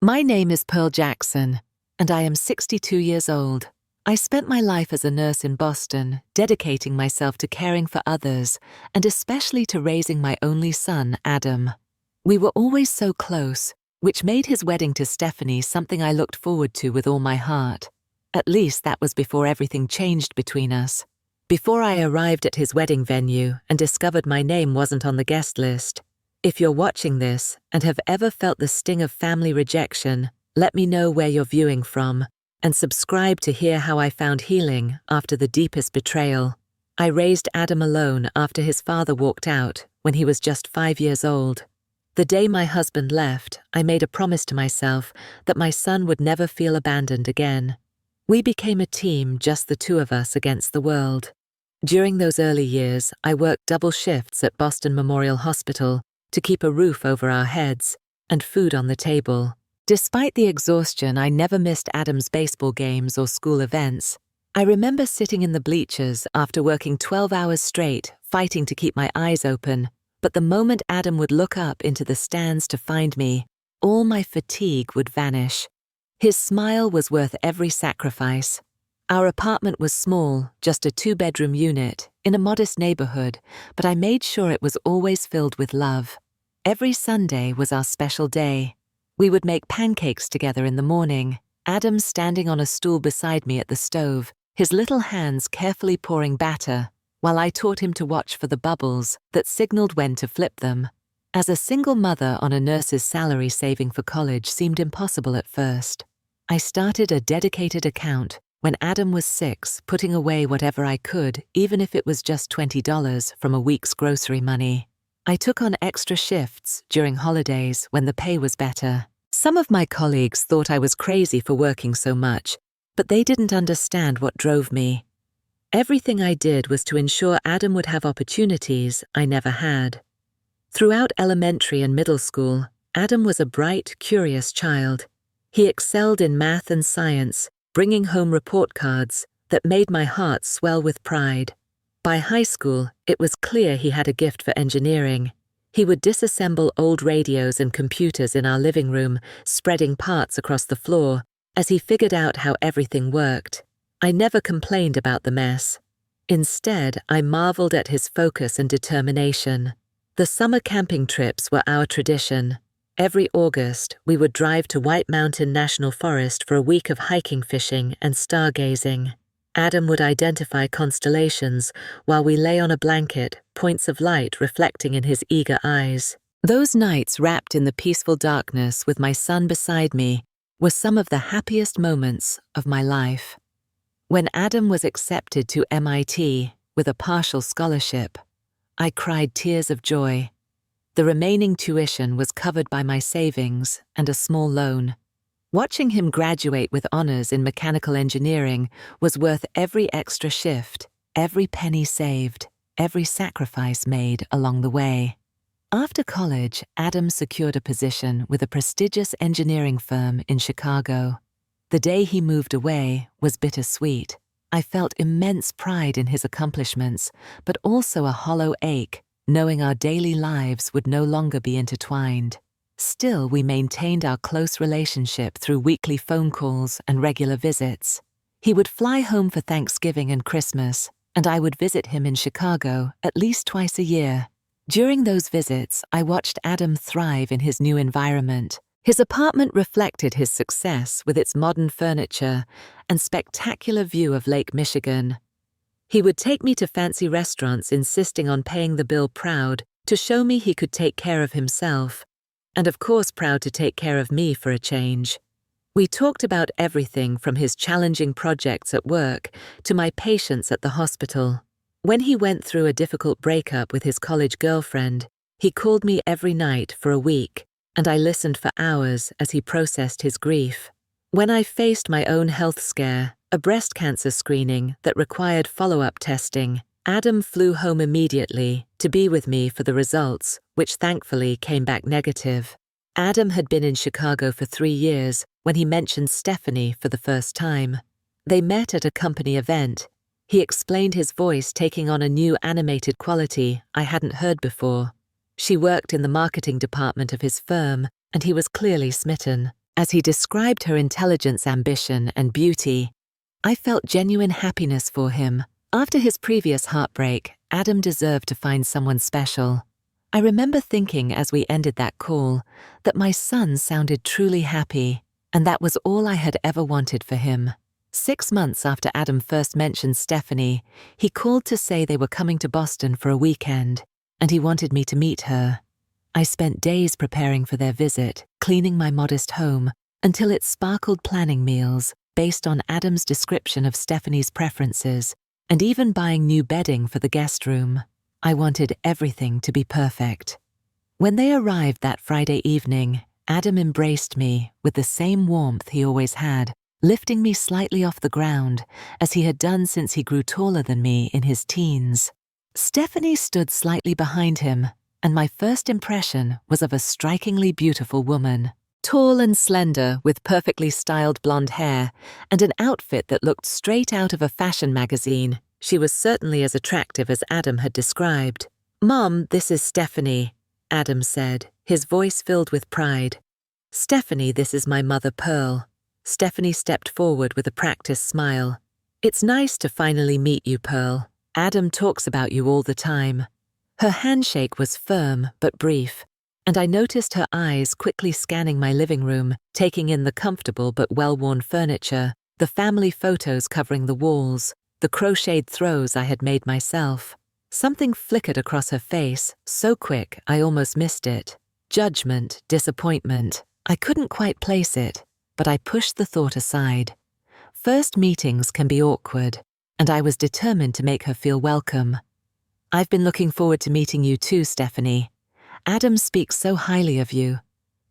My name is Pearl Jackson, and I am 62 years old. I spent my life as a nurse in Boston, dedicating myself to caring for others, and especially to raising my only son, Adam. We were always so close, which made his wedding to Stephanie something I looked forward to with all my heart. At least that was before everything changed between us. Before I arrived at his wedding venue and discovered my name wasn't on the guest list. If you're watching this and have ever felt the sting of family rejection, let me know where you're viewing from, and subscribe to hear how I found healing after the deepest betrayal. I raised Adam alone after his father walked out when he was just 5 years old. The day my husband left, I made a promise to myself that my son would never feel abandoned again. We became a team, just the two of us against the world. During those early years, I worked double shifts at Boston Memorial Hospital to keep a roof over our heads and food on the table. Despite the exhaustion, I never missed Adam's baseball games or school events. I remember sitting in the bleachers after working 12 hours straight, fighting to keep my eyes open, but the moment Adam would look up into the stands to find me, all my fatigue would vanish. His smile was worth every sacrifice. Our apartment was small, just a 2-bedroom unit, in a modest neighborhood, but I made sure it was always filled with love. Every Sunday was our special day. We would make pancakes together in the morning, Adam standing on a stool beside me at the stove, his little hands carefully pouring batter, while I taught him to watch for the bubbles that signaled when to flip them. As a single mother on a nurse's salary, saving for college seemed impossible at first. I started a dedicated account when Adam was 6, putting away whatever I could, even if it was just $20 from a week's grocery money. I took on extra shifts during holidays when the pay was better. Some of my colleagues thought I was crazy for working so much, but they didn't understand what drove me. Everything I did was to ensure Adam would have opportunities I never had. Throughout elementary and middle school, Adam was a bright, curious child. He excelled in math and science, bringing home report cards that made my heart swell with pride. By high school, it was clear he had a gift for engineering. He would disassemble old radios and computers in our living room, spreading parts across the floor, as he figured out how everything worked. I never complained about the mess. Instead, I marveled at his focus and determination. The summer camping trips were our tradition. Every August, we would drive to White Mountain National Forest for a week of hiking, fishing, and stargazing. Adam would identify constellations while we lay on a blanket, points of light reflecting in his eager eyes. Those nights wrapped in the peaceful darkness with my son beside me were some of the happiest moments of my life. When Adam was accepted to MIT with a partial scholarship, I cried tears of joy. The remaining tuition was covered by my savings and a small loan. Watching him graduate with honors in mechanical engineering was worth every extra shift, every penny saved, every sacrifice made along the way. After college, Adam secured a position with a prestigious engineering firm in Chicago. The day he moved away was bittersweet. I felt immense pride in his accomplishments, but also a hollow ache, knowing our daily lives would no longer be intertwined. Still, we maintained our close relationship through weekly phone calls and regular visits. He would fly home for Thanksgiving and Christmas, and I would visit him in Chicago at least twice a year. During those visits, I watched Adam thrive in his new environment. His apartment reflected his success with its modern furniture and spectacular view of Lake Michigan. He would take me to fancy restaurants, insisting on paying the bill proud to show me he could take care of himself, and of course proud to take care of me for a change. We talked about everything from his challenging projects at work to my patients at the hospital. When he went through a difficult breakup with his college girlfriend, he called me every night for a week, and I listened for hours as he processed his grief. When I faced my own health scare, a breast cancer screening that required follow-up testing, Adam flew home immediately to be with me for the results, which thankfully came back negative. Adam had been in Chicago for 3 years when he mentioned Stephanie for the first time. They met at a company event. He explained his voice taking on a new animated quality I hadn't heard before. She worked in the marketing department of his firm, and he was clearly smitten. As he described her intelligence, ambition, and beauty, I felt genuine happiness for him. After his previous heartbreak, Adam deserved to find someone special. I remember thinking as we ended that call that my son sounded truly happy, and that was all I had ever wanted for him. 6 months after Adam first mentioned Stephanie, he called to say they were coming to Boston for a weekend, and he wanted me to meet her. I spent days preparing for their visit, cleaning my modest home, until it sparkled planning meals based on Adam's description of Stephanie's preferences, and even buying new bedding for the guest room. I wanted everything to be perfect. When they arrived that Friday evening, Adam embraced me with the same warmth he always had, lifting me slightly off the ground, as he had done since he grew taller than me in his teens. Stephanie stood slightly behind him, and my first impression was of a strikingly beautiful woman. Tall and slender, with perfectly styled blonde hair, and an outfit that looked straight out of a fashion magazine, she was certainly as attractive as Adam had described. "Mom, this is Stephanie," Adam said, his voice filled with pride. "Stephanie, this is my mother, Pearl." Stephanie stepped forward with a practiced smile. "It's nice to finally meet you, Pearl. Adam talks about you all the time." Her handshake was firm but brief, and I noticed her eyes quickly scanning my living room, taking in the comfortable but well-worn furniture, the family photos covering the walls, the crocheted throws I had made myself. Something flickered across her face, so quick I almost missed it. Judgment, disappointment. I couldn't quite place it, but I pushed the thought aside. First meetings can be awkward, and I was determined to make her feel welcome. "I've been looking forward to meeting you too, Stephanie. Adam speaks so highly of you.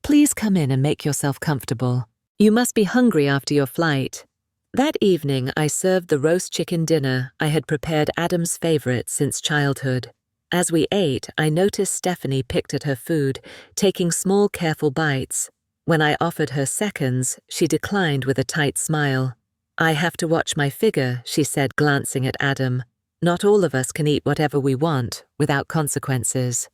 Please come in and make yourself comfortable. You must be hungry after your flight." That evening, I served the roast chicken dinner I had prepared Adam's favorite since childhood. As we ate, I noticed Stephanie picked at her food, taking small, careful bites. When I offered her seconds, she declined with a tight smile. "I have to watch my figure," she said, glancing at Adam. "Not all of us can eat whatever we want, without consequences."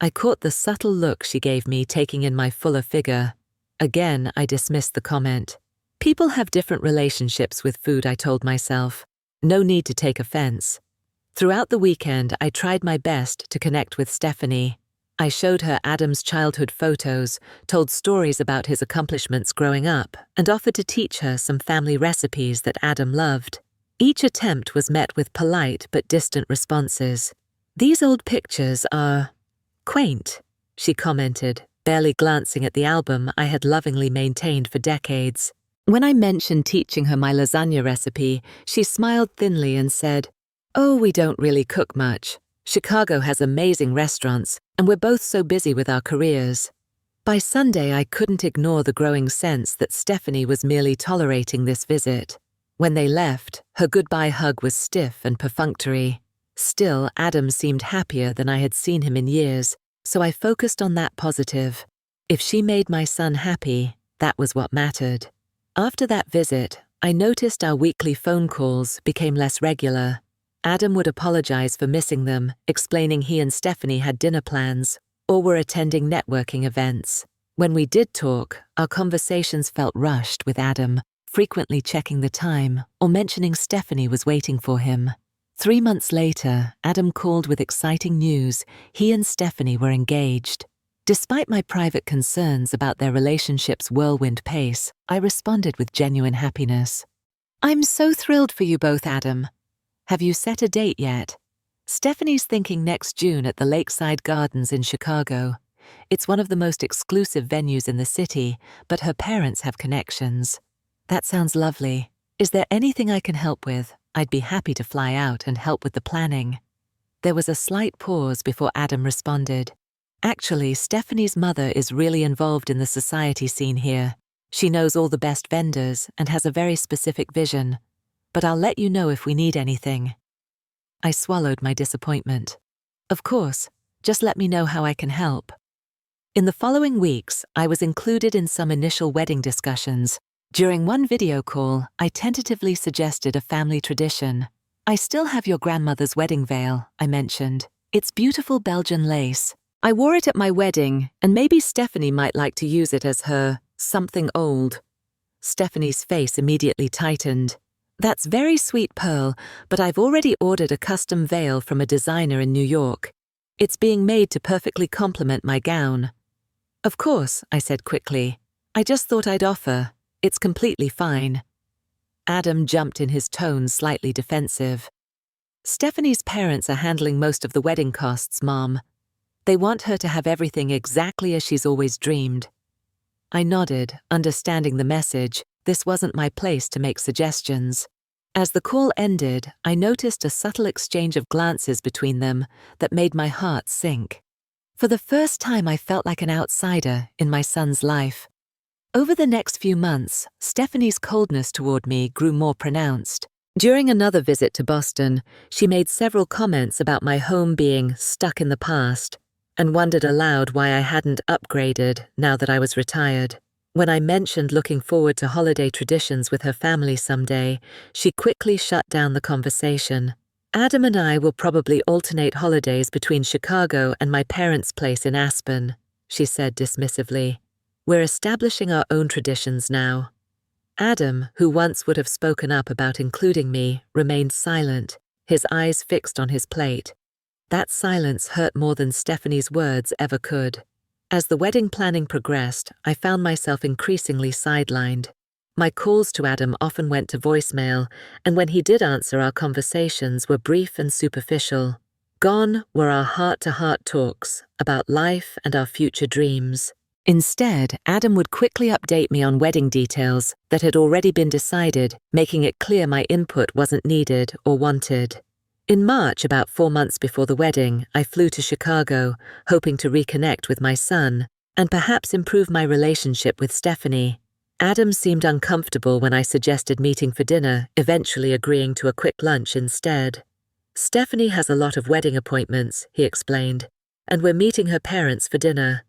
I caught the subtle look she gave me, taking in my fuller figure. Again, I dismissed the comment. People have different relationships with food, I told myself. No need to take offense. Throughout the weekend, I tried my best to connect with Stephanie. I showed her Adam's childhood photos, told stories about his accomplishments growing up, and offered to teach her some family recipes that Adam loved. Each attempt was met with polite but distant responses. "These old pictures are quaint," she commented, barely glancing at the album I had lovingly maintained for decades. When I mentioned teaching her my lasagna recipe, she smiled thinly and said, "Oh, we don't really cook much. Chicago has amazing restaurants, and we're both so busy with our careers." By Sunday, I couldn't ignore the growing sense that Stephanie was merely tolerating this visit. When they left, her goodbye hug was stiff and perfunctory. Still, Adam seemed happier than I had seen him in years, so I focused on that positive. If she made my son happy, that was what mattered. After that visit, I noticed our weekly phone calls became less regular. Adam would apologize for missing them, explaining he and Stephanie had dinner plans or were attending networking events. When we did talk, our conversations felt rushed, with Adam frequently checking the time or mentioning Stephanie was waiting for him. 3 months later, Adam called with exciting news. He and Stephanie were engaged. Despite my private concerns about their relationship's whirlwind pace, I responded with genuine happiness. "I'm so thrilled for you both, Adam. Have you set a date yet?" "Stephanie's thinking next June at the Lakeside Gardens in Chicago. It's one of the most exclusive venues in the city, but her parents have connections." "That sounds lovely. Is there anything I can help with? I'd be happy to fly out and help with the planning." There was a slight pause before Adam responded. "Actually, Stephanie's mother is really involved in the society scene here. She knows all the best vendors and has a very specific vision. But I'll let you know if we need anything." I swallowed my disappointment. "Of course, just let me know how I can help." In the following weeks, I was included in some initial wedding discussions. During one video call, I tentatively suggested a family tradition. "I still have your grandmother's wedding veil," I mentioned. "It's beautiful Belgian lace. I wore it at my wedding, and maybe Stephanie might like to use it as her Something old. Stephanie's face immediately tightened. That's very sweet, Pearl, but I've already ordered a custom veil from a designer in New York. It's being made to perfectly complement my gown. Of course, I said quickly. I just thought I'd offer. It's completely fine. Adam jumped in, his tone slightly defensive. Stephanie's parents are handling most of the wedding costs, Mom. They want her to have everything exactly as she's always dreamed. I nodded, understanding the message. This wasn't my place to make suggestions. As the call ended, I noticed a subtle exchange of glances between them that made my heart sink. For the first time, I felt like an outsider in my son's life. Over the next few months, Stephanie's coldness toward me grew more pronounced. During another visit to Boston, she made several comments about my home being stuck in the past, and wondered aloud why I hadn't upgraded now that I was retired. When I mentioned looking forward to holiday traditions with her family someday, she quickly shut down the conversation. Adam and I will probably alternate holidays between Chicago and my parents' place in Aspen, she said dismissively. We're establishing our own traditions now. Adam, who once would have spoken up about including me, remained silent, his eyes fixed on his plate. That silence hurt more than Stephanie's words ever could. As the wedding planning progressed, I found myself increasingly sidelined. My calls to Adam often went to voicemail, and when he did answer, our conversations were brief and superficial. Gone were our heart-to-heart talks about life and our future dreams. Instead, Adam would quickly update me on wedding details that had already been decided, making it clear my input wasn't needed or wanted. In March, about 4 months before the wedding, I flew to Chicago, hoping to reconnect with my son and perhaps improve my relationship with Stephanie. Adam seemed uncomfortable when I suggested meeting for dinner, eventually agreeing to a quick lunch instead. Stephanie has a lot of wedding appointments, he explained, and we're meeting her parents for dinner.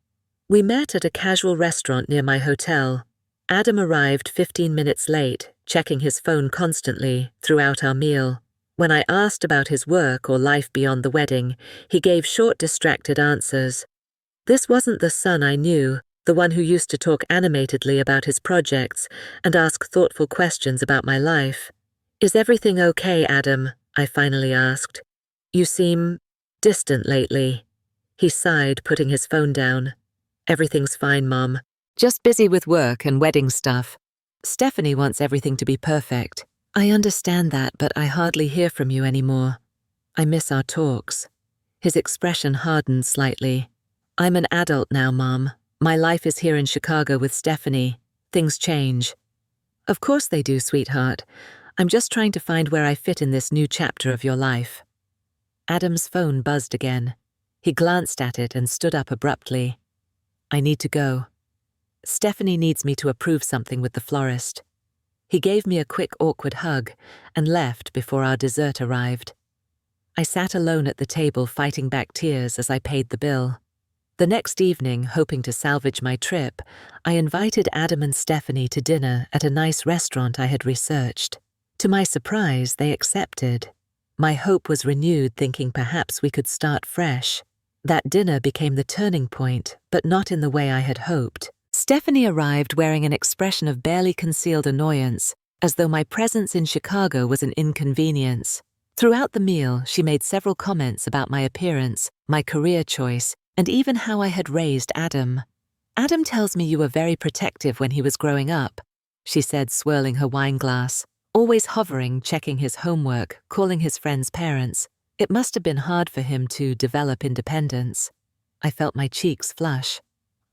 We met at a casual restaurant near my hotel. Adam arrived 15 minutes late, checking his phone constantly throughout our meal. When I asked about his work or life beyond the wedding, he gave short, distracted answers. This wasn't the son I knew, the one who used to talk animatedly about his projects and ask thoughtful questions about my life. Is everything okay, Adam? I finally asked. You seem distant lately. He sighed, putting his phone down. Everything's fine, Mom. Just busy with work and wedding stuff. Stephanie wants everything to be perfect. I understand that, but I hardly hear from you anymore. I miss our talks. His expression hardened slightly. I'm an adult now, Mom. My life is here in Chicago with Stephanie. Things change. Of course they do, sweetheart. I'm just trying to find where I fit in this new chapter of your life. Adam's phone buzzed again. He glanced at it and stood up abruptly. I need to go. Stephanie needs me to approve something with the florist. He gave me a quick, awkward hug and left before our dessert arrived. I sat alone at the table, fighting back tears as I paid the bill. The next evening, hoping to salvage my trip, I invited Adam and Stephanie to dinner at a nice restaurant I had researched. To my surprise, they accepted. My hope was renewed, thinking perhaps we could start fresh. That dinner became the turning point, but not in the way I had hoped. Stephanie arrived wearing an expression of barely concealed annoyance, as though my presence in Chicago was an inconvenience. Throughout the meal, she made several comments about my appearance, my career choice, and even how I had raised Adam. Adam tells me you were very protective when he was growing up, she said, swirling her wine glass, always hovering, checking his homework, calling his friends' parents. It must have been hard for him to develop independence. I felt my cheeks flush.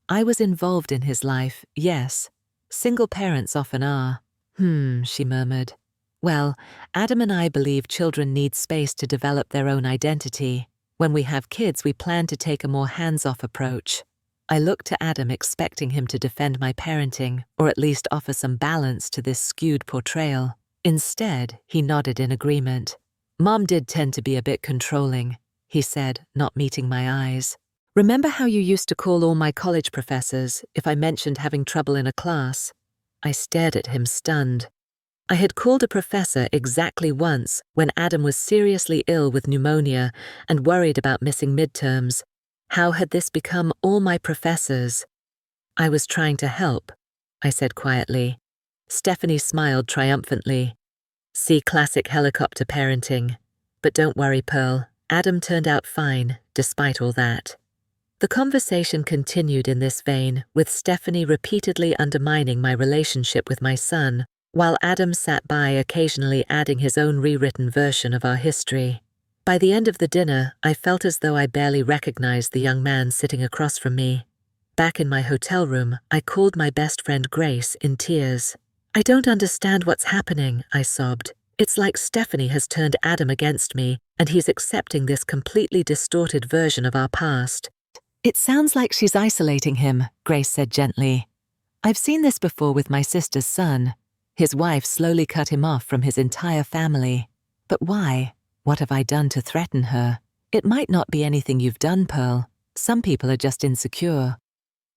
I was involved in his life, yes. Single parents often are. She murmured. Well, Adam and I believe children need space to develop their own identity. When we have kids, we plan to take a more hands-off approach. I looked to Adam, expecting him to defend my parenting, or at least offer some balance to this skewed portrayal. Instead, he nodded in agreement. Mom did tend to be a bit controlling, he said, not meeting my eyes. Remember how you used to call all my college professors if I mentioned having trouble in a class? I stared at him, stunned. I had called a professor exactly once when Adam was seriously ill with pneumonia and worried about missing midterms. How had this become all my professors? I was trying to help, I said quietly. Stephanie smiled triumphantly. See classic helicopter parenting. But don't worry, Pearl. Adam turned out fine, despite all that. The conversation continued in this vein, with Stephanie repeatedly undermining my relationship with my son, while Adam sat by occasionally adding his own rewritten version of our history. By the end of the dinner, I felt as though I barely recognized the young man sitting across from me. Back in my hotel room, I called my best friend Grace in tears. I don't understand what's happening, I sobbed. It's like Stephanie has turned Adam against me, and he's accepting this completely distorted version of our past. It sounds like she's isolating him, Grace said gently. I've seen this before with my sister's son. His wife slowly cut him off from his entire family. But why? What have I done to threaten her? It might not be anything you've done, Pearl. Some people are just insecure.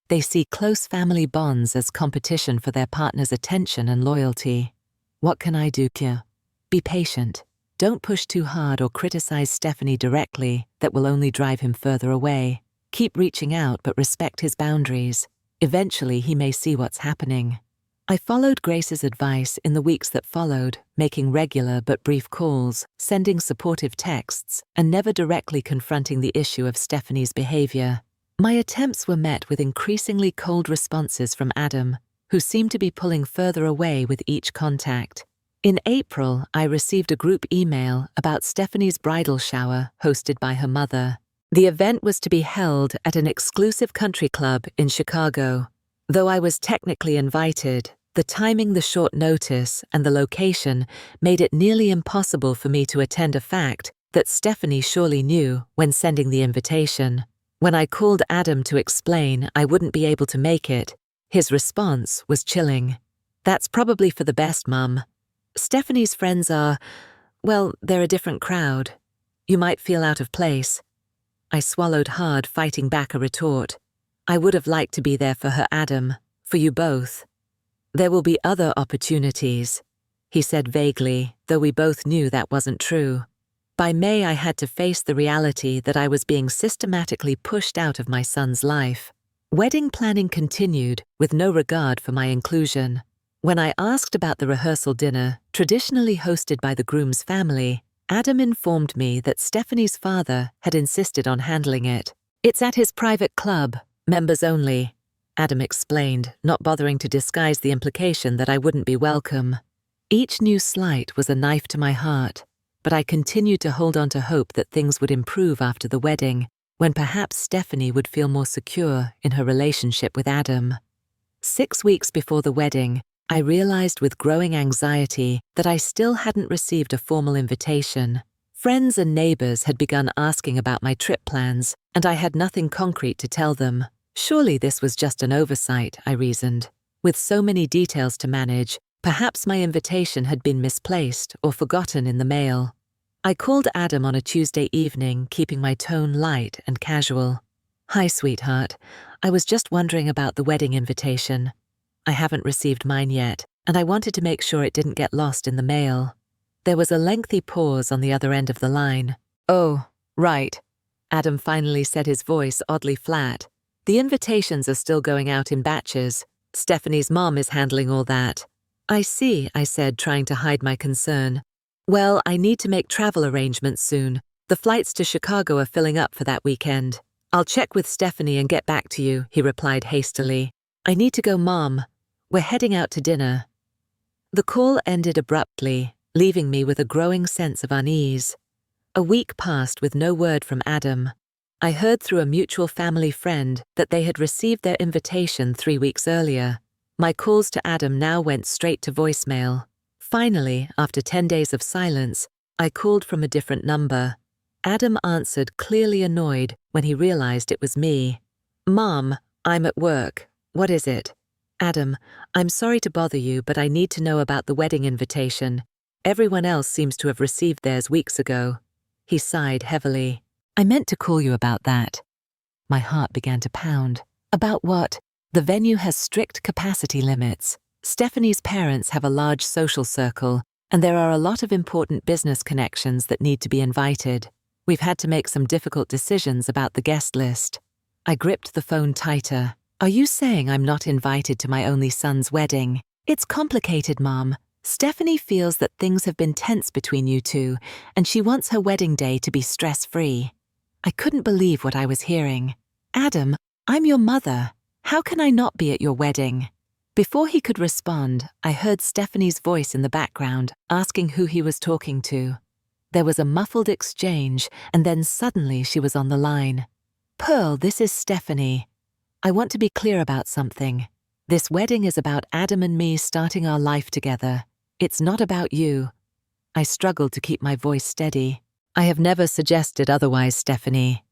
They see close family bonds as competition for their partner's attention and loyalty. What can I do, Kia? Be patient. Don't push too hard or criticize Stephanie directly. That will only drive him further away. Keep reaching out, but respect his boundaries. Eventually, he may see what's happening. I followed Grace's advice in the weeks that followed, making regular but brief calls, sending supportive texts, and never directly confronting the issue of Stephanie's behavior. My attempts were met with increasingly cold responses from Adam, who seemed to be pulling further away with each contact. In April, I received a group email about Stephanie's bridal shower hosted by her mother. The event was to be held at an exclusive country club in Chicago. Though I was technically invited, the timing, the short notice, and the location made it nearly impossible for me to attend, a fact that Stephanie surely knew when sending the invitation. When I called Adam to explain I wouldn't be able to make it, his response was chilling. That's probably for the best, Mum. Stephanie's friends are, well, they're a different crowd. You might feel out of place. I swallowed hard, fighting back a retort. I would have liked to be there for her, Adam, for you both. There will be other opportunities, he said vaguely, though we both knew that wasn't true. By May, I had to face the reality that I was being systematically pushed out of my son's life. Wedding planning continued, with no regard for my inclusion. When I asked about the rehearsal dinner, traditionally hosted by the groom's family, Adam informed me that Stephanie's father had insisted on handling it. It's at his private club, members only, Adam explained, not bothering to disguise the implication that I wouldn't be welcome. Each new slight was a knife to my heart, but I continued to hold on to hope that things would improve after the wedding, when perhaps Stephanie would feel more secure in her relationship with Adam. 6 weeks before the wedding, I realized with growing anxiety that I still hadn't received a formal invitation. Friends and neighbors had begun asking about my trip plans, and I had nothing concrete to tell them. Surely this was just an oversight, I reasoned. With so many details to manage, perhaps my invitation had been misplaced or forgotten in the mail. I called Adam on a Tuesday evening, keeping my tone light and casual. Hi, sweetheart. I was just wondering about the wedding invitation. I haven't received mine yet, and I wanted to make sure it didn't get lost in the mail. There was a lengthy pause on the other end of the line. Oh, right. Adam finally said, his voice oddly flat. The invitations are still going out in batches. Stephanie's mom is handling all that. I see, I said, trying to hide my concern. Well, I need to make travel arrangements soon. The flights to Chicago are filling up for that weekend. I'll check with Stephanie and get back to you, he replied hastily. I need to go, Mom. We're heading out to dinner. The call ended abruptly, leaving me with a growing sense of unease. A week passed with no word from Adam. I heard through a mutual family friend that they had received their invitation 3 weeks earlier. My calls to Adam now went straight to voicemail. Finally, after 10 days of silence, I called from a different number. Adam answered, clearly annoyed, when he realized it was me. Mom, I'm at work. What is it? Adam, I'm sorry to bother you, but I need to know about the wedding invitation. Everyone else seems to have received theirs weeks ago. He sighed heavily. I meant to call you about that. My heart began to pound. About what? The venue has strict capacity limits. Stephanie's parents have a large social circle, and there are a lot of important business connections that need to be invited. We've had to make some difficult decisions about the guest list. I gripped the phone tighter. Are you saying I'm not invited to my only son's wedding? It's complicated, Mom. Stephanie feels that things have been tense between you two, and she wants her wedding day to be stress-free. I couldn't believe what I was hearing. Adam, I'm your mother. How can I not be at your wedding? Before he could respond, I heard Stephanie's voice in the background, asking who he was talking to. There was a muffled exchange, and then suddenly she was on the line. Pearl, this is Stephanie. I want to be clear about something. This wedding is about Adam and me starting our life together. It's not about you. I struggled to keep my voice steady. I have never suggested otherwise, Stephanie.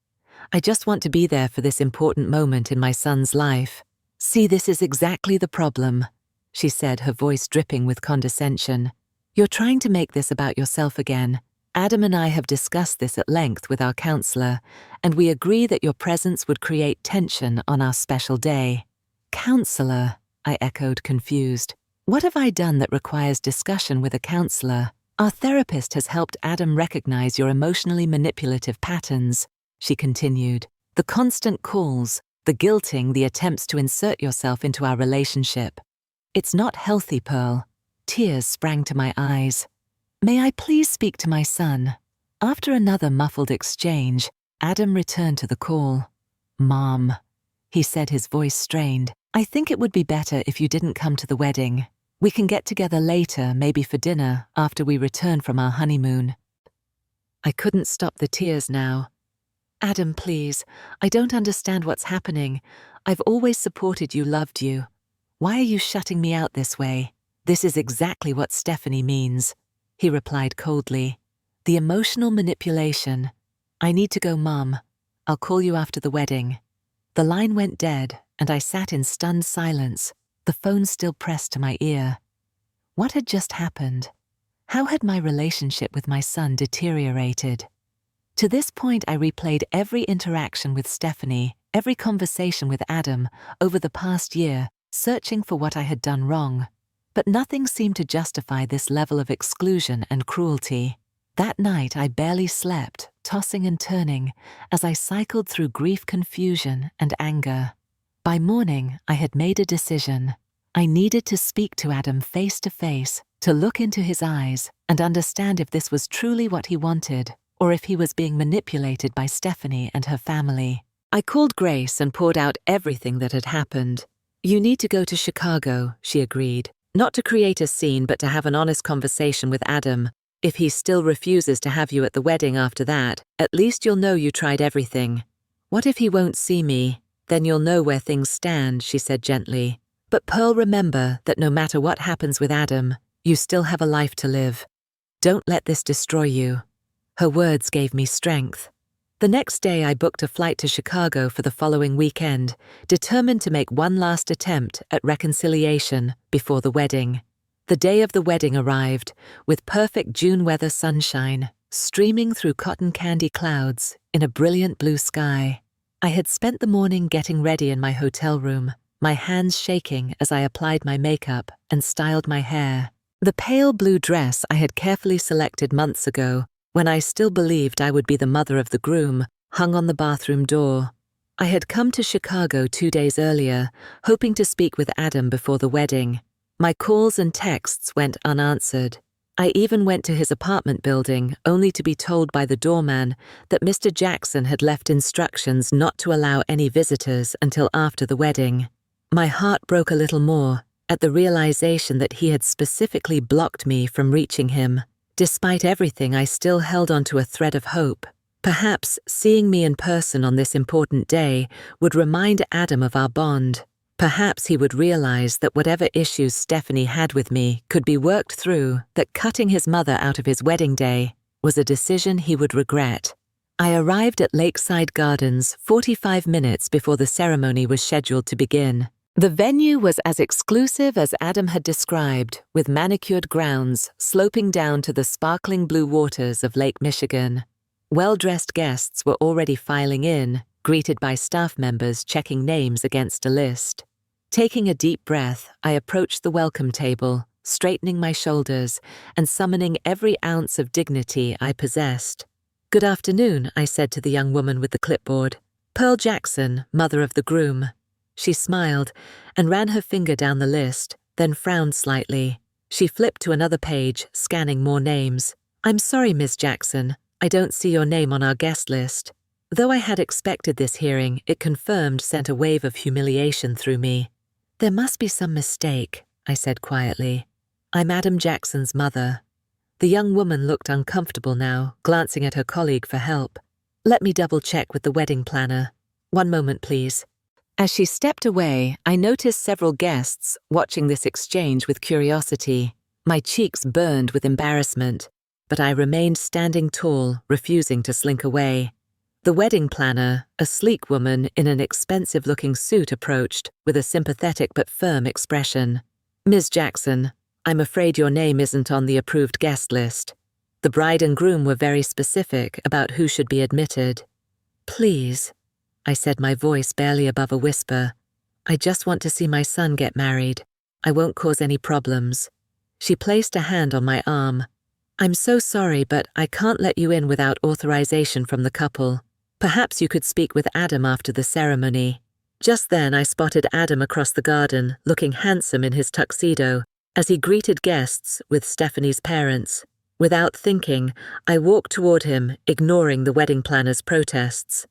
I just want to be there for this important moment in my son's life. See, this is exactly the problem, she said, her voice dripping with condescension. You're trying to make this about yourself again. Adam and I have discussed this at length with our counselor, and we agree that your presence would create tension on our special day. Counselor, I echoed, confused. What have I done that requires discussion with a counselor? Our therapist has helped Adam recognize your emotionally manipulative patterns, she continued. The constant calls, the guilting, the attempts to insert yourself into our relationship. It's not healthy, Pearl. Tears sprang to my eyes. May I please speak to my son? After another muffled exchange, Adam returned to the call. Mom, he said, his voice strained. I think it would be better if you didn't come to the wedding. We can get together later, maybe for dinner, after we return from our honeymoon. I couldn't stop the tears now. Adam, please, I don't understand what's happening. I've always supported you, loved you. Why are you shutting me out this way? This is exactly what Stephanie means, he replied coldly. The emotional manipulation. I need to go, Mom. I'll call you after the wedding. The line went dead, and I sat in stunned silence, the phone still pressed to my ear. What had just happened? How had my relationship with my son deteriorated? To this point, I replayed every interaction with Stephanie, every conversation with Adam over the past year, searching for what I had done wrong. But nothing seemed to justify this level of exclusion and cruelty. That night, I barely slept, tossing and turning, as I cycled through grief, confusion, and anger. By morning, I had made a decision. I needed to speak to Adam face to face, to look into his eyes, and understand if this was truly what he wanted, or if he was being manipulated by Stephanie and her family. I called Grace and poured out everything that had happened. You need to go to Chicago, she agreed. Not to create a scene, but to have an honest conversation with Adam. If he still refuses to have you at the wedding after that, at least you'll know you tried everything. What if he won't see me? Then you'll know where things stand, she said gently. But Pearl, remember that no matter what happens with Adam, you still have a life to live. Don't let this destroy you. Her words gave me strength. The next day I booked a flight to Chicago for the following weekend, determined to make one last attempt at reconciliation before the wedding. The day of the wedding arrived, with perfect June weather sunshine, streaming through cotton candy clouds in a brilliant blue sky. I had spent the morning getting ready in my hotel room, my hands shaking as I applied my makeup and styled my hair. The pale blue dress I had carefully selected months ago, when I still believed I would be the mother of the groom, hung on the bathroom door. I had come to Chicago 2 days earlier, hoping to speak with Adam before the wedding. My calls and texts went unanswered. I even went to his apartment building, only to be told by the doorman that Mr. Jackson had left instructions not to allow any visitors until after the wedding. My heart broke a little more at the realization that he had specifically blocked me from reaching him. Despite everything, I still held on to a thread of hope. Perhaps seeing me in person on this important day would remind Adam of our bond. Perhaps he would realize that whatever issues Stephanie had with me could be worked through, that cutting his mother out of his wedding day was a decision he would regret. I arrived at Lakeside Gardens 45 minutes before the ceremony was scheduled to begin. The venue was as exclusive as Adam had described, with manicured grounds sloping down to the sparkling blue waters of Lake Michigan. Well-dressed guests were already filing in, greeted by staff members checking names against a list. Taking a deep breath, I approached the welcome table, straightening my shoulders and summoning every ounce of dignity I possessed. "Good afternoon," I said to the young woman with the clipboard. "Pearl Jackson, mother of the groom." She smiled and ran her finger down the list, then frowned slightly. She flipped to another page, scanning more names. I'm sorry, Miss Jackson, I don't see your name on our guest list. Though I had expected this hearing, it confirmed sent a wave of humiliation through me. There must be some mistake, I said quietly. I'm Adam Jackson's mother. The young woman looked uncomfortable now, glancing at her colleague for help. Let me double-check with the wedding planner. One moment, please. As she stepped away, I noticed several guests watching this exchange with curiosity. My cheeks burned with embarrassment, but I remained standing tall, refusing to slink away. The wedding planner, a sleek woman in an expensive-looking suit, approached with a sympathetic but firm expression. Ms. Jackson, I'm afraid your name isn't on the approved guest list. The bride and groom were very specific about who should be admitted. Please, I said, my voice barely above a whisper. I just want to see my son get married. I won't cause any problems. She placed a hand on my arm. I'm so sorry, but I can't let you in without authorization from the couple. Perhaps you could speak with Adam after the ceremony. Just then I spotted Adam across the garden, looking handsome in his tuxedo, as he greeted guests with Stephanie's parents. Without thinking, I walked toward him, ignoring the wedding planner's protests.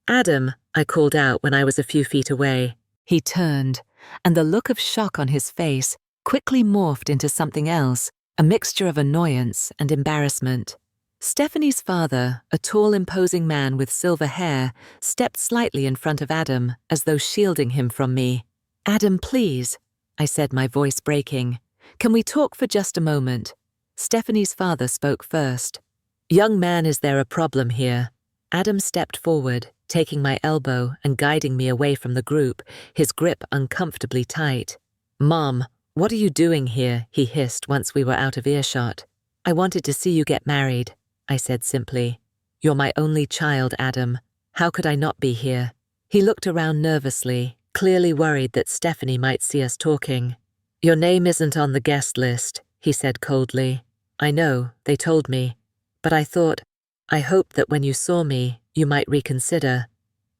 Adam, I called out when I was a few feet away. He turned, and the look of shock on his face quickly morphed into something else, a mixture of annoyance and embarrassment. Stephanie's father, a tall, imposing man with silver hair, stepped slightly in front of Adam, as though shielding him from me. Adam, please, I said, my voice breaking. Can we talk for just a moment? Stephanie's father spoke first. Young man, is there a problem here? Adam stepped forward, taking my elbow and guiding me away from the group, his grip uncomfortably tight. Mom, what are you doing here? He hissed once we were out of earshot. I wanted to see you get married, I said simply. You're my only child, Adam. How could I not be here? He looked around nervously, clearly worried that Stephanie might see us talking. Your name isn't on the guest list, he said coldly. I know, they told me. But I hoped that when you saw me, you might reconsider.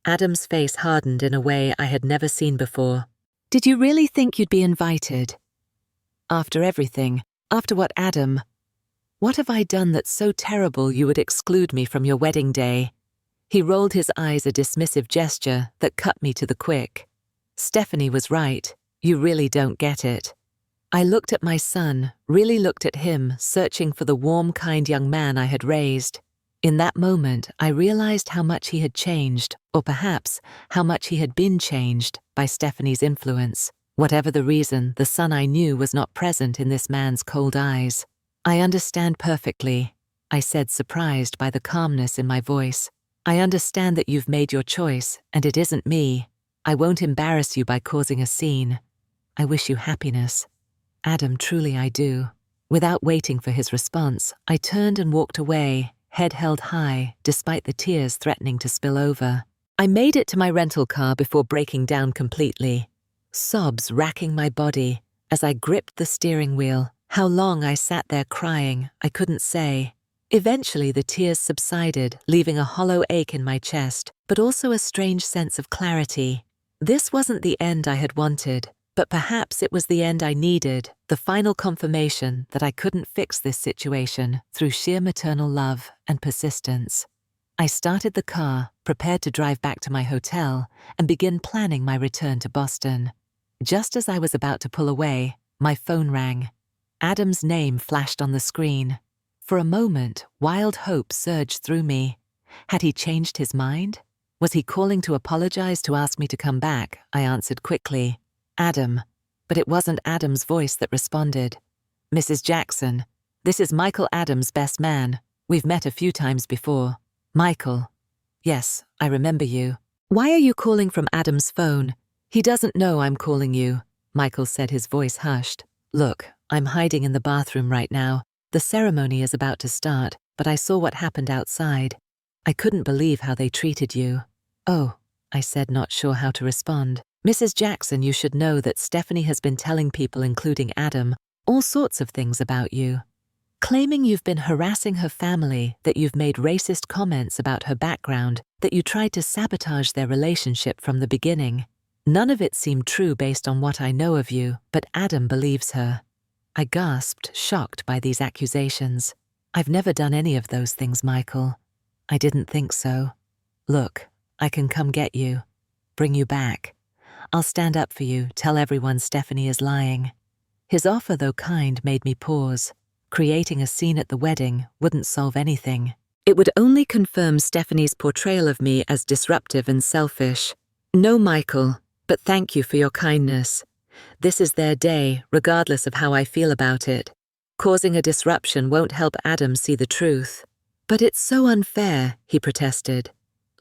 Adam's face hardened in a way I had never seen before. Did you really think you'd be invited? After everything, after what have I done that's so terrible you would exclude me from your wedding day? He rolled his eyes, a dismissive gesture that cut me to the quick. Stephanie was right. You really don't get it. I looked at my son, really looked at him, searching for the warm, kind young man I had raised. In that moment, I realized how much he had changed, or perhaps how much he had been changed by Stephanie's influence. Whatever the reason, the son I knew was not present in this man's cold eyes. I understand perfectly, I said, surprised by the calmness in my voice. I understand that you've made your choice, and it isn't me. I won't embarrass you by causing a scene. I wish you happiness. Adam, truly I do. Without waiting for his response, I turned and walked away, head held high, despite the tears threatening to spill over. I made it to my rental car before breaking down completely, sobs racking my body as I gripped the steering wheel. How long I sat there crying, I couldn't say. Eventually the tears subsided, leaving a hollow ache in my chest, but also a strange sense of clarity. This wasn't the end I had wanted, but perhaps it was the end I needed, the final confirmation that I couldn't fix this situation through sheer maternal love and persistence. I started the car, prepared to drive back to my hotel, and begin planning my return to Boston. Just as I was about to pull away, my phone rang. Adam's name flashed on the screen. For a moment, wild hope surged through me. Had he changed his mind? Was he calling to apologize, to ask me to come back? I answered quickly. Adam. But it wasn't Adam's voice that responded. Mrs. Jackson, this is Michael, Adam's best man. We've met a few times before. Michael. Yes, I remember you. Why are you calling from Adam's phone? He doesn't know I'm calling you, Michael said, his voice hushed. Look, I'm hiding in the bathroom right now. The ceremony is about to start, but I saw what happened outside. I couldn't believe how they treated you. Oh, I said, not sure how to respond. Mrs. Jackson, you should know that Stephanie has been telling people, including Adam, all sorts of things about you. Claiming you've been harassing her family, that you've made racist comments about her background, that you tried to sabotage their relationship from the beginning. None of it seemed true based on what I know of you, but Adam believes her. I gasped, shocked by these accusations. I've never done any of those things, Michael. I didn't think so. Look, I can come get you, bring you back. I'll stand up for you, tell everyone Stephanie is lying. His offer, though kind, made me pause. Creating a scene at the wedding wouldn't solve anything. It would only confirm Stephanie's portrayal of me as disruptive and selfish. No, Michael, but thank you for your kindness. This is their day, regardless of how I feel about it. Causing a disruption won't help Adam see the truth. But it's so unfair, he protested.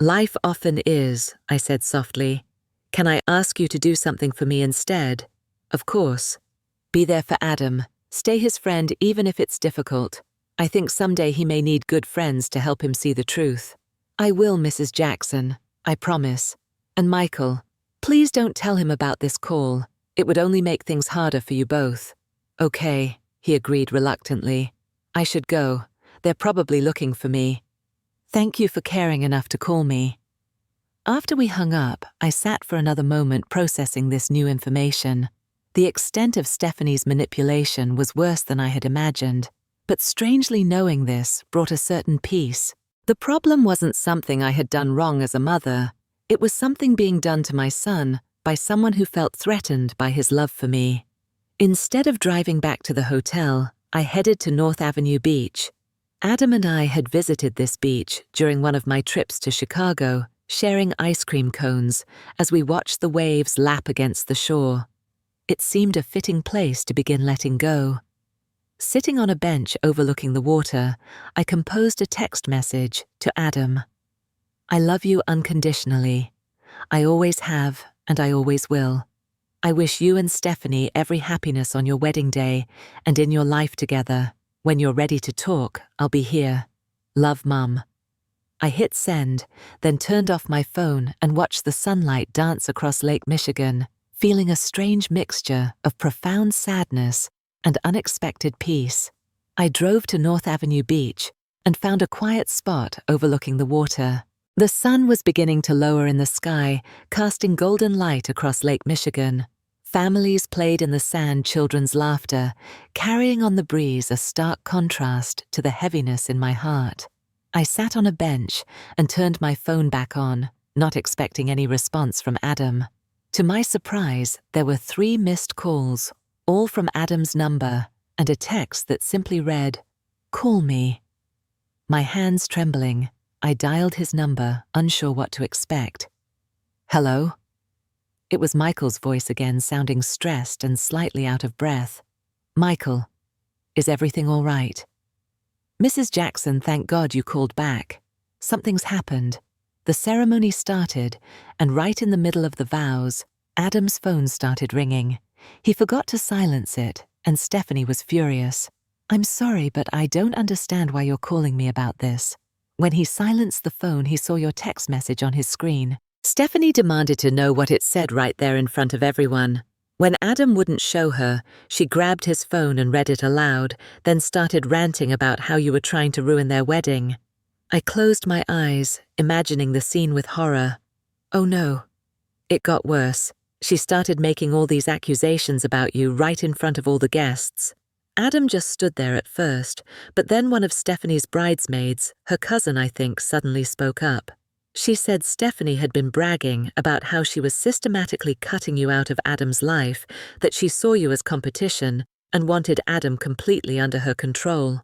Life often is, I said softly. Can I ask you to do something for me instead? Of course. Be there for Adam. Stay his friend even if it's difficult. I think someday he may need good friends to help him see the truth. I will, Mrs. Jackson. I promise. And Michael, please don't tell him about this call. It would only make things harder for you both. Okay, he agreed reluctantly. I should go. They're probably looking for me. Thank you for caring enough to call me. After we hung up, I sat for another moment processing this new information. The extent of Stephanie's manipulation was worse than I had imagined, but strangely knowing this brought a certain peace. The problem wasn't something I had done wrong as a mother. It was something being done to my son by someone who felt threatened by his love for me. Instead of driving back to the hotel, I headed to North Avenue Beach. Adam and I had visited this beach during one of my trips to Chicago, sharing ice cream cones as we watched the waves lap against the shore. It seemed a fitting place to begin letting go. Sitting on a bench overlooking the water, I composed a text message to Adam. I love you unconditionally. I always have, and I always will. I wish you and Stephanie every happiness on your wedding day and in your life together. When you're ready to talk, I'll be here. Love, Mum. I hit send, then turned off my phone and watched the sunlight dance across Lake Michigan, feeling a strange mixture of profound sadness and unexpected peace. I drove to North Avenue Beach and found a quiet spot overlooking the water. The sun was beginning to lower in the sky, casting golden light across Lake Michigan. Families played in the sand, children's laughter, carrying on the breeze a stark contrast to the heaviness in my heart. I sat on a bench and turned my phone back on, not expecting any response from Adam. To my surprise, there were 3 missed calls, all from Adam's number, and a text that simply read, "Call me." My hands trembling, I dialed his number, unsure what to expect. Hello? It was Michael's voice again, sounding stressed and slightly out of breath. Michael, is everything all right? Mrs. Jackson, thank God you called back. Something's happened. The ceremony started, and right in the middle of the vows, Adam's phone started ringing. He forgot to silence it, and Stephanie was furious. I'm sorry, but I don't understand why you're calling me about this. When he silenced the phone, he saw your text message on his screen. Stephanie demanded to know what it said right there in front of everyone. When Adam wouldn't show her, she grabbed his phone and read it aloud, then started ranting about how you were trying to ruin their wedding. I closed my eyes, imagining the scene with horror. Oh no. It got worse. She started making all these accusations about you right in front of all the guests. Adam just stood there at first, but then one of Stephanie's bridesmaids, her cousin I think, suddenly spoke up. She said Stephanie had been bragging about how she was systematically cutting you out of Adam's life, that she saw you as competition and wanted Adam completely under her control.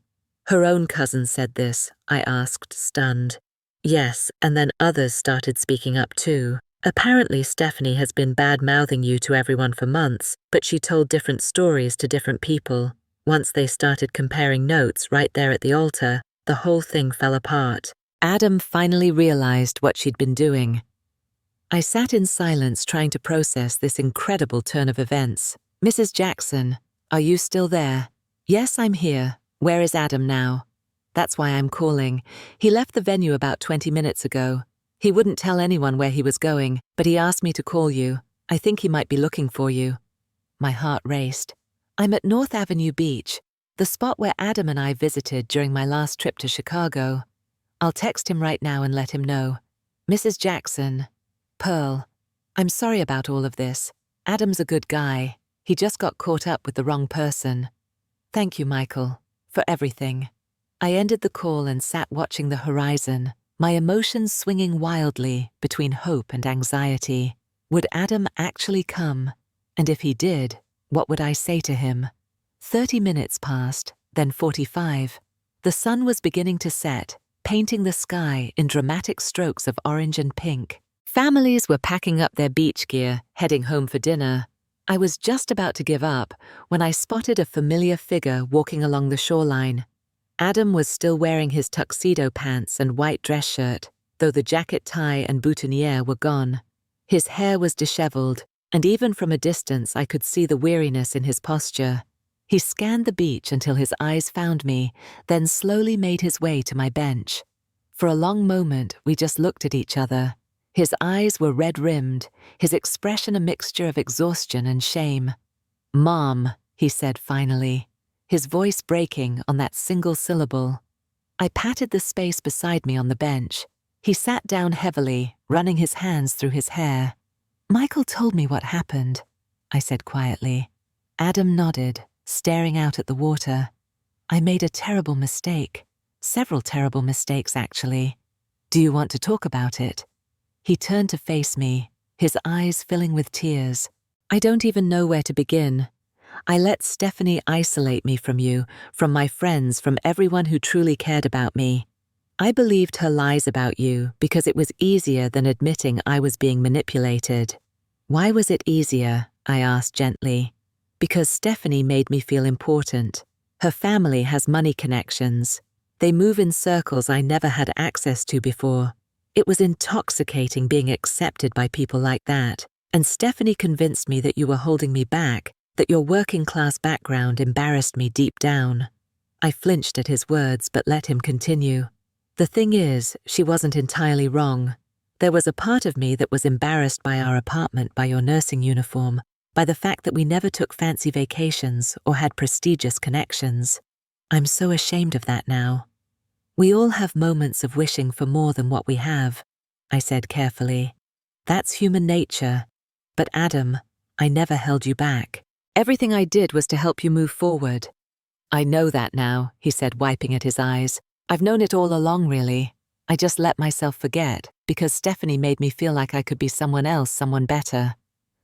Her own cousin said this, I asked, stunned. Yes, and then others started speaking up too. Apparently Stephanie has been bad-mouthing you to everyone for months, but she told different stories to different people. Once they started comparing notes right there at the altar, the whole thing fell apart. Adam finally realized what she'd been doing. I sat in silence trying to process this incredible turn of events. Mrs. Jackson, are you still there? Yes, I'm here. Where is Adam now? That's why I'm calling. He left the venue about 20 minutes ago. He wouldn't tell anyone where he was going, but he asked me to call you. I think he might be looking for you. My heart raced. I'm at North Avenue Beach, the spot where Adam and I visited during my last trip to Chicago. I'll text him right now and let him know. Mrs. Jackson, Pearl, I'm sorry about all of this. Adam's a good guy. He just got caught up with the wrong person. Thank you, Michael, for everything. I ended the call and sat watching the horizon, my emotions swinging wildly between hope and anxiety. Would Adam actually come? And if he did, what would I say to him? 30 minutes passed, then 45. The sun was beginning to set, painting the sky in dramatic strokes of orange and pink. Families were packing up their beach gear, heading home for dinner. I was just about to give up when I spotted a familiar figure walking along the shoreline. Adam was still wearing his tuxedo pants and white dress shirt, though the jacket tie and boutonniere were gone. His hair was disheveled, and even from a distance I could see the weariness in his posture. He scanned the beach until his eyes found me, then slowly made his way to my bench. For a long moment, we just looked at each other. His eyes were red-rimmed, his expression a mixture of exhaustion and shame. "Mom," he said finally, his voice breaking on that single syllable. I patted the space beside me on the bench. He sat down heavily, running his hands through his hair. "Michael told me what happened," I said quietly. Adam nodded, staring out at the water. "I made a terrible mistake. Several terrible mistakes, actually. Do you want to talk about it?" He turned to face me, his eyes filling with tears. "I don't even know where to begin. I let Stephanie isolate me from you, from my friends, from everyone who truly cared about me. I believed her lies about you because it was easier than admitting I was being manipulated." "Why was it easier?" I asked gently. "Because Stephanie made me feel important. Her family has money connections. They move in circles I never had access to before. It was intoxicating being accepted by people like that, and Stephanie convinced me that you were holding me back, that your working-class background embarrassed me deep down." I flinched at his words but let him continue. "The thing is, she wasn't entirely wrong. There was a part of me that was embarrassed by our apartment, by your nursing uniform, by the fact that we never took fancy vacations or had prestigious connections. I'm so ashamed of that now. We all have moments of wishing for more than what we have," I said carefully. "That's human nature. But Adam, I never held you back. Everything I did was to help you move forward." "I know that now," he said, wiping at his eyes. "I've known it all along, really. I just let myself forget, because Stephanie made me feel like I could be someone else, someone better.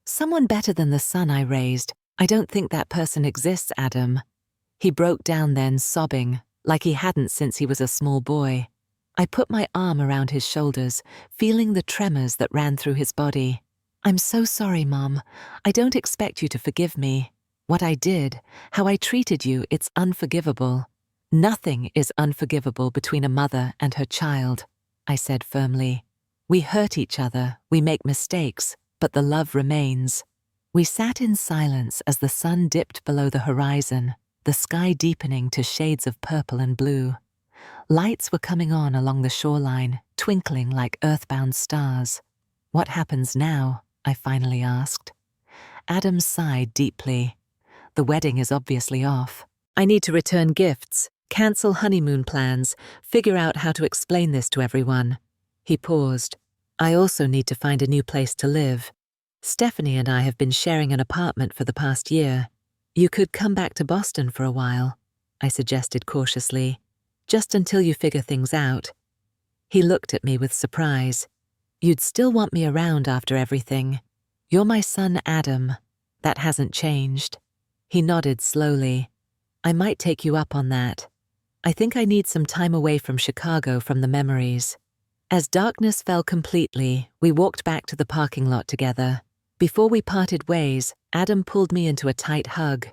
Someone better than the son I raised. I don't think that person exists, Adam." He broke down then, sobbing, like he hadn't since he was a small boy. I put my arm around his shoulders, feeling the tremors that ran through his body. "I'm so sorry, Mom. I don't expect you to forgive me. What I did, how I treated you, it's unforgivable. Nothing is unforgivable between a mother and her child," I said firmly. "We hurt each other, we make mistakes, but the love remains." We sat in silence as the sun dipped below the horizon, the sky deepening to shades of purple and blue. Lights were coming on along the shoreline, twinkling like earthbound stars. "What happens now?" I finally asked. Adam sighed deeply. "The wedding is obviously off. I need to return gifts, cancel honeymoon plans, figure out how to explain this to everyone." He paused. "I also need to find a new place to live. Stephanie and I have been sharing an apartment for the past year. You could come back to Boston for a while," I suggested cautiously, "just until you figure things out." He looked at me with surprise. "You'd still want me around after everything. You're my son, Adam. That hasn't changed." He nodded slowly. "I might take you up on that. I think I need some time away from Chicago, from the memories." As darkness fell completely, we walked back to the parking lot together. Before we parted ways, Adam pulled me into a tight hug.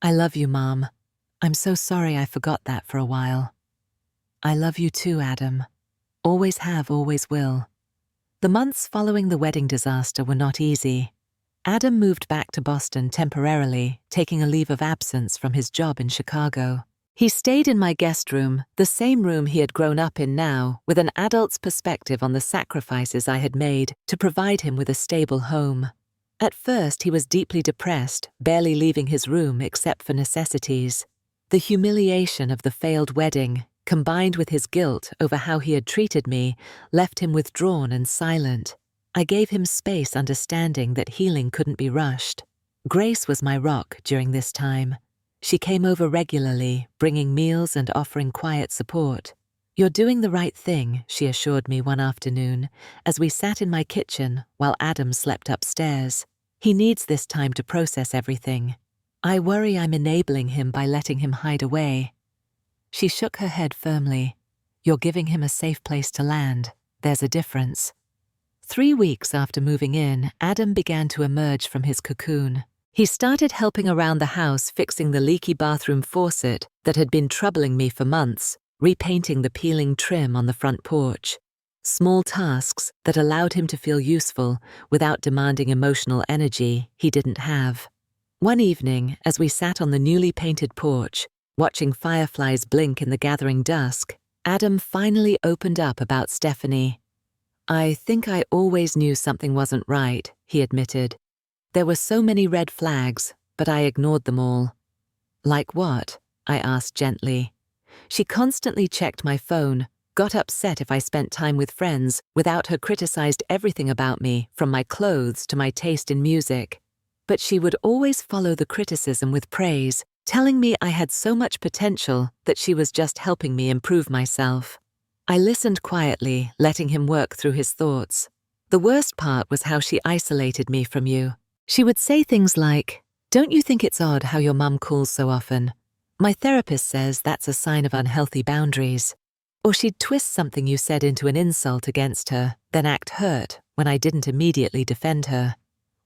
"I love you, Mom. I'm so sorry I forgot that for a while." "I love you too, Adam. Always have, always will." The months following the wedding disaster were not easy. Adam moved back to Boston temporarily, taking a leave of absence from his job in Chicago. He stayed in my guest room, the same room he had grown up in now, with an adult's perspective on the sacrifices I had made to provide him with a stable home. At first, he was deeply depressed, barely leaving his room except for necessities. The humiliation of the failed wedding, combined with his guilt over how he had treated me, left him withdrawn and silent. I gave him space, understanding that healing couldn't be rushed. Grace was my rock during this time. She came over regularly, bringing meals and offering quiet support. "You're doing the right thing," she assured me one afternoon, as we sat in my kitchen while Adam slept upstairs. "He needs this time to process everything. I worry I'm enabling him by letting him hide away." She shook her head firmly. "You're giving him a safe place to land. There's a difference." 3 weeks after moving in, Adam began to emerge from his cocoon. He started helping around the house, fixing the leaky bathroom faucet that had been troubling me for months, repainting the peeling trim on the front porch. Small tasks that allowed him to feel useful without demanding emotional energy he didn't have. One evening, as we sat on the newly painted porch, watching fireflies blink in the gathering dusk, Adam finally opened up about Stephanie. "I think I always knew something wasn't right," he admitted. "There were so many red flags, but I ignored them all." "Like what?" I asked gently. She constantly checked my phone, got upset if I spent time with friends without her, criticized everything about me, from my clothes to my taste in music. But she would always follow the criticism with praise, telling me I had so much potential that she was just helping me improve myself. I listened quietly, letting him work through his thoughts. "The worst part was how she isolated me from you. She would say things like, 'Don't you think it's odd how your mum calls so often? My therapist says that's a sign of unhealthy boundaries.' Or she'd twist something you said into an insult against her, then act hurt when I didn't immediately defend her."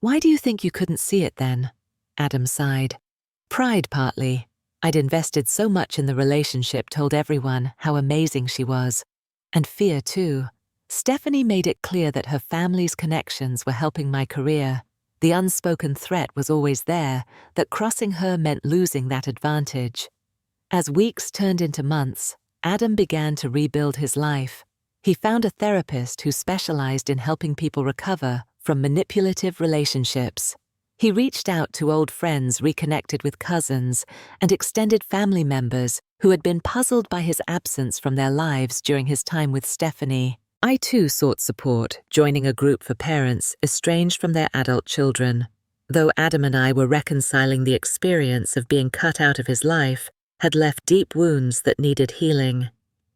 "Why do you think you couldn't see it then?" Adam sighed. "Pride, partly. I'd invested so much in the relationship, told everyone how amazing she was. And fear, too. Stephanie made it clear that her family's connections were helping my career. The unspoken threat was always there, that crossing her meant losing that advantage." As weeks turned into months, Adam began to rebuild his life. He found a therapist who specialized in helping people recover from manipulative relationships. He reached out to old friends, reconnected with cousins, and extended family members who had been puzzled by his absence from their lives during his time with Stephanie. I too sought support, joining a group for parents estranged from their adult children. Though Adam and I were reconciling, the experience of being cut out of his life had left deep wounds that needed healing.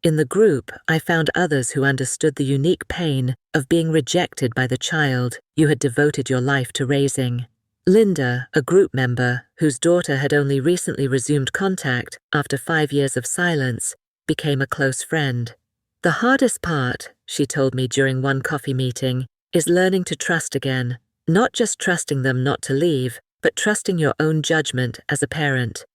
In the group, I found others who understood the unique pain of being rejected by the child you had devoted your life to raising. Linda, a group member whose daughter had only recently resumed contact after 5 years of silence, became a close friend. "The hardest part," she told me during one coffee meeting, "is learning to trust again, not just trusting them not to leave, but trusting your own judgment as a parent."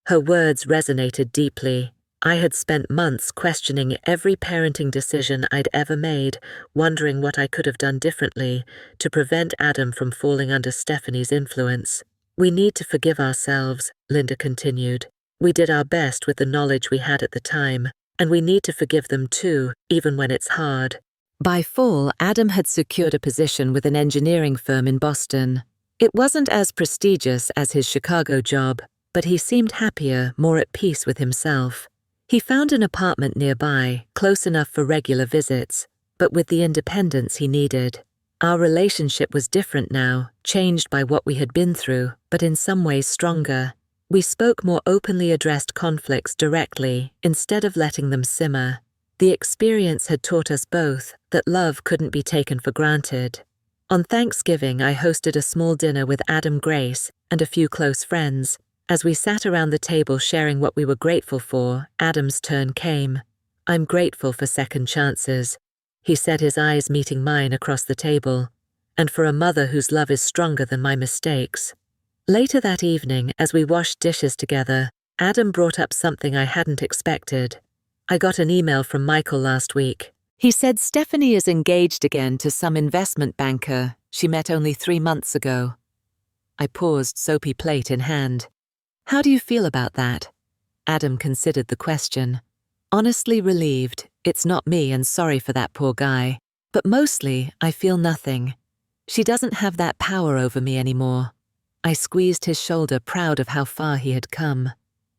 Her words resonated deeply. I had spent months questioning every parenting decision I'd ever made, wondering what I could have done differently to prevent Adam from falling under Stephanie's influence. "We need to forgive ourselves," Linda continued. "We did our best with the knowledge we had at the time, and we need to forgive them too, even when it's hard." By fall, Adam had secured a position with an engineering firm in Boston. It wasn't as prestigious as his Chicago job, but he seemed happier, more at peace with himself. He found an apartment nearby, close enough for regular visits, but with the independence he needed. Our relationship was different now, changed by what we had been through, but in some ways stronger. We spoke more openly, addressed conflicts directly, instead of letting them simmer. The experience had taught us both that love couldn't be taken for granted. On Thanksgiving, I hosted a small dinner with Adam, Grace, and a few close friends. As we sat around the table sharing what we were grateful for, Adam's turn came. "I'm grateful for second chances," he said, his eyes meeting mine across the table, "and for a mother whose love is stronger than my mistakes." Later that evening, as we washed dishes together, Adam brought up something I hadn't expected. "I got an email from Michael last week. He said Stephanie is engaged again to some investment banker she met only 3 months ago." I paused, soapy plate in hand. "How do you feel about that?" Adam considered the question. "Honestly relieved. It's not me, and sorry for that poor guy. But mostly, I feel nothing. She doesn't have that power over me anymore." I squeezed his shoulder, proud of how far he had come.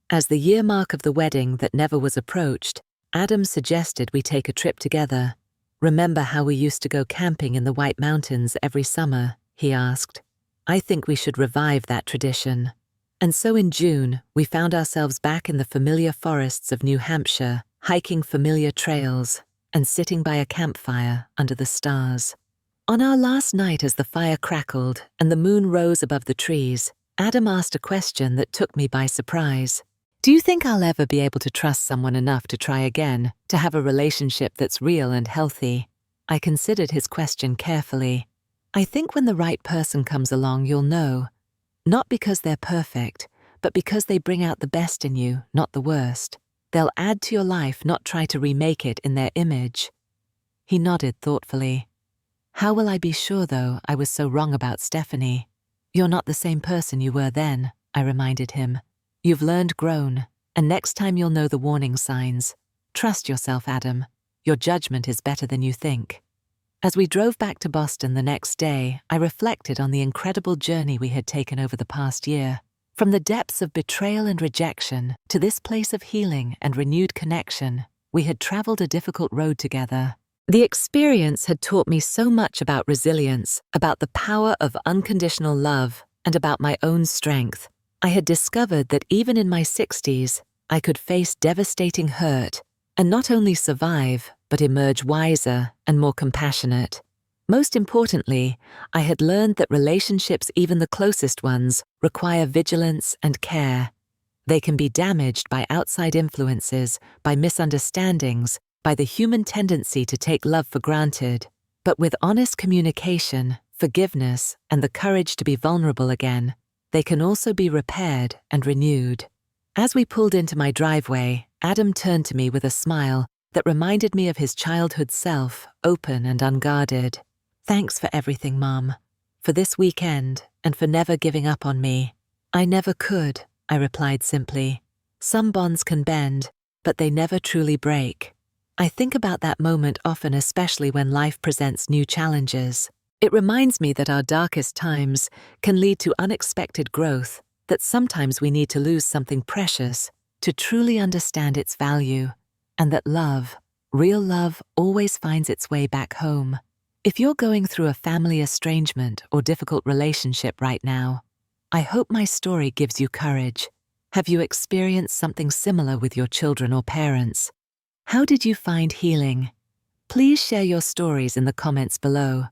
As the year mark of the wedding that never was approached, Adam suggested we take a trip together. Remember how we used to go camping in the White Mountains every summer? He asked. I think we should revive that tradition. And so in June, we found ourselves back in the familiar forests of New Hampshire, hiking familiar trails, and sitting by a campfire under the stars. On our last night as the fire crackled and the moon rose above the trees, Adam asked a question that took me by surprise. Do you think I'll ever be able to trust someone enough to try again, to have a relationship that's real and healthy? I considered his question carefully. I think when the right person comes along, you'll know. Not because they're perfect, but because they bring out the best in you, not the worst. They'll add to your life, not try to remake it in their image. He nodded thoughtfully. How will I be sure, though, I was so wrong about Stephanie? You're not the same person you were then, I reminded him. You've learned, grown, and next time you'll know the warning signs. Trust yourself, Adam. Your judgment is better than you think. As we drove back to Boston the next day, I reflected on the incredible journey we had taken over the past year. From the depths of betrayal and rejection to this place of healing and renewed connection, we had traveled a difficult road together. The experience had taught me so much about resilience, about the power of unconditional love, and about my own strength. I had discovered that even in my 60s, I could face devastating hurt and not only survive, but emerge wiser and more compassionate. Most importantly, I had learned that relationships, even the closest ones, require vigilance and care. They can be damaged by outside influences, by misunderstandings, by the human tendency to take love for granted. But with honest communication, forgiveness, and the courage to be vulnerable again, they can also be repaired and renewed. As we pulled into my driveway, Adam turned to me with a smile that reminded me of his childhood self, open and unguarded. Thanks for everything, Mom. For this weekend, and for never giving up on me. I never could, I replied simply. Some bonds can bend, but they never truly break. I think about that moment often, especially when life presents new challenges. It reminds me that our darkest times can lead to unexpected growth, that sometimes we need to lose something precious to truly understand its value, and that love, real love, always finds its way back home. If you're going through a family estrangement or difficult relationship right now, I hope my story gives you courage. Have you experienced something similar with your children or parents? How did you find healing? Please share your stories in the comments below.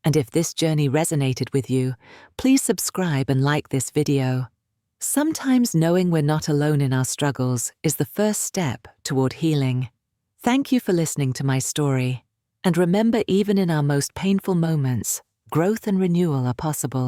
And if this journey resonated with you, please subscribe and like this video. Sometimes knowing we're not alone in our struggles is the first step toward healing. Thank you for listening to my story. And remember, even in our most painful moments, growth and renewal are possible.